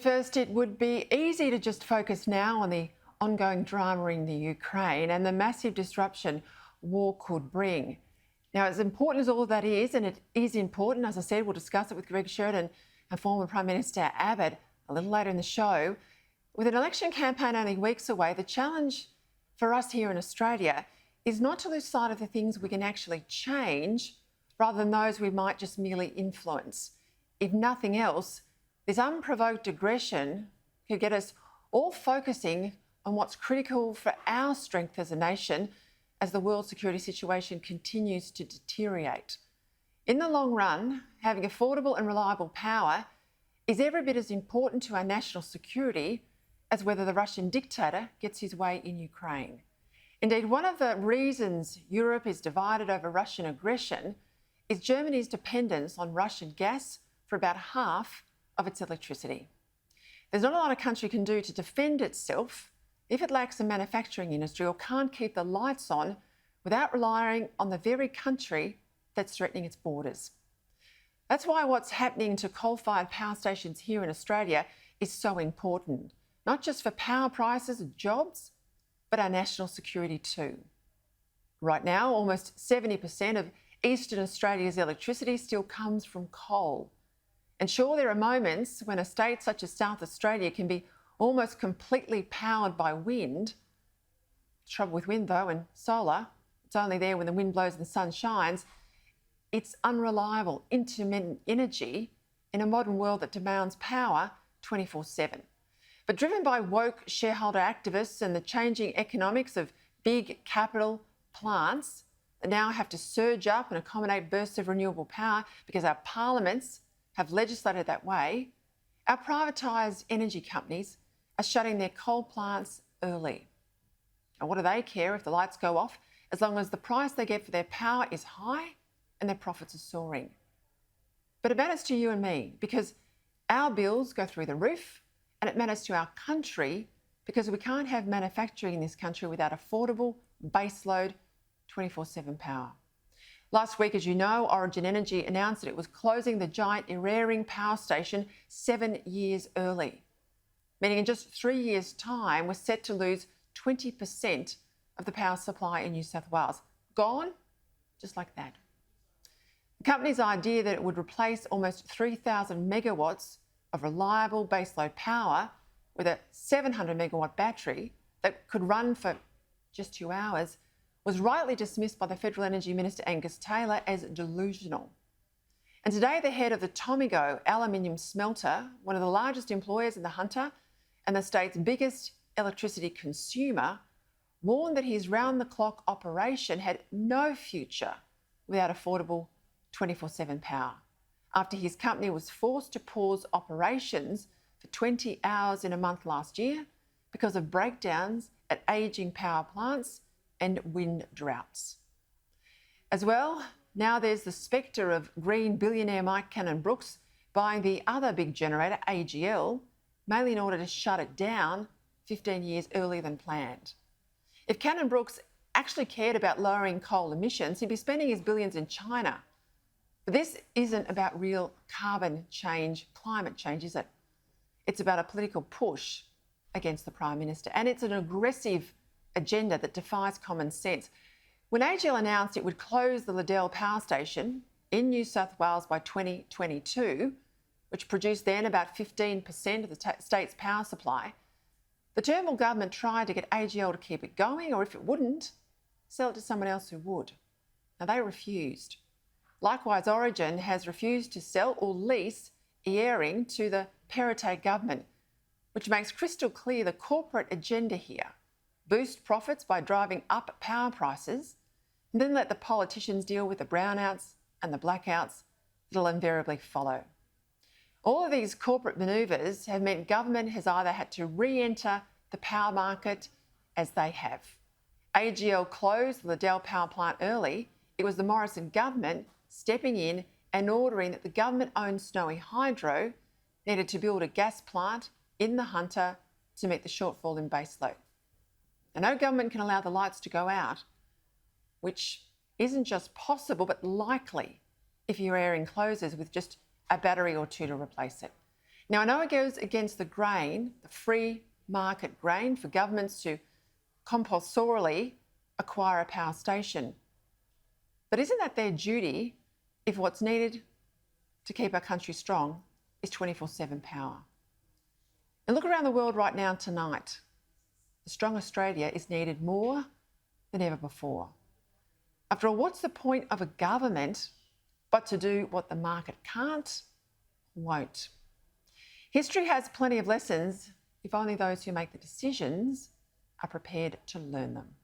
First, it would be easy to just focus now on the ongoing drama in the Ukraine and the massive disruption war could bring. Now, as important as all of that is, and it is important, as I said, we'll discuss it with Greg Sheridan and former Prime Minister Abbott a little later in the show. With an election campaign only weeks away, the challenge for us here in Australia is not to lose sight of the things we can actually change rather than those we might just merely influence. If nothing else, this unprovoked aggression could get us all focusing on what's critical for our strength as a nation as the world security situation continues to deteriorate. In the long run, having affordable and reliable power is every bit as important to our national security as whether the Russian dictator gets his way in Ukraine. Indeed, one of the reasons Europe is divided over Russian aggression is Germany's dependence on Russian gas for about half of its electricity. There's not a lot a country can do to defend itself if it lacks a manufacturing industry or can't keep the lights on without relying on the very country that's threatening its borders. That's why what's happening to coal-fired power stations here in Australia is so important, not just for power prices and jobs, but our national security too. Right now, almost 70% of Eastern Australia's electricity still comes from coal. And sure, there are moments when a state such as South Australia can be almost completely powered by wind. The trouble with wind, though, and solar, it's only there when the wind blows and the sun shines. It's unreliable, intermittent energy in a modern world that demands power 24/7. But driven by woke shareholder activists and the changing economics of big capital plants that now have to surge up and accommodate bursts of renewable power because our parliaments have legislated that way, our privatised energy companies are shutting their coal plants early. And what do they care if the lights go off as long as the price they get for their power is high and their profits are soaring? But it matters to you and me because our bills go through the roof, and it matters to our country because we can't have manufacturing in this country without affordable, baseload, 24/7 power. Last week, as you know, Origin Energy announced that it was closing the giant Eraring power station 7 years early, meaning in just 3 years' time, we're set to lose 20% of the power supply in New South Wales. Gone, just like that. The company's idea that it would replace almost 3,000 megawatts of reliable baseload power with a 700 megawatt battery that could run for just 2 hours was rightly dismissed by the Federal Energy Minister Angus Taylor as delusional. And today, the head of the Tomago aluminium smelter, one of the largest employers in the Hunter and the state's biggest electricity consumer, warned that his round-the-clock operation had no future without affordable 24/7 power, after his company was forced to pause operations for 20 hours in a month last year because of breakdowns at ageing power plants and wind droughts. As well, now there's the spectre of green billionaire Mike Cannon-Brookes buying the other big generator, AGL, mainly in order to shut it down 15 years earlier than planned. If Cannon-Brookes actually cared about lowering coal emissions, he'd be spending his billions in China. But this isn't about real carbon change, climate change, is it? It's about a political push against the Prime Minister, and it's an aggressive agenda that defies common sense. When AGL announced it would close the Liddell power station in New South Wales by 2022, which produced then about 15% of the state's power supply, the Turnbull government tried to get AGL to keep it going, or if it wouldn't, sell it to someone else who would. Now, they refused. Likewise, Origin has refused to sell or lease Eraring to the Peta government, which makes crystal clear the corporate agenda here: boost profits by driving up power prices, and then let the politicians deal with the brownouts and the blackouts that'll invariably follow. All of these corporate manoeuvres have meant government has either had to re-enter the power market as they have. AGL closed the Liddell power plant early. It was the Morrison government stepping in and ordering that the government-owned Snowy Hydro needed to build a gas plant in the Hunter to meet the shortfall in baseload. And no government can allow the lights to go out, which isn't just possible but likely if your Eraring closes with just a battery or two to replace it. Now, I know it goes against the grain, the free market grain, for governments to compulsorily acquire a power station. But isn't that their duty if what's needed to keep our country strong is 24/7 power? And look around the world right now tonight. A strong Australia is needed more than ever before. After all, what's the point of a government but to do what the market can't, won't? History has plenty of lessons if only those who make the decisions are prepared to learn them.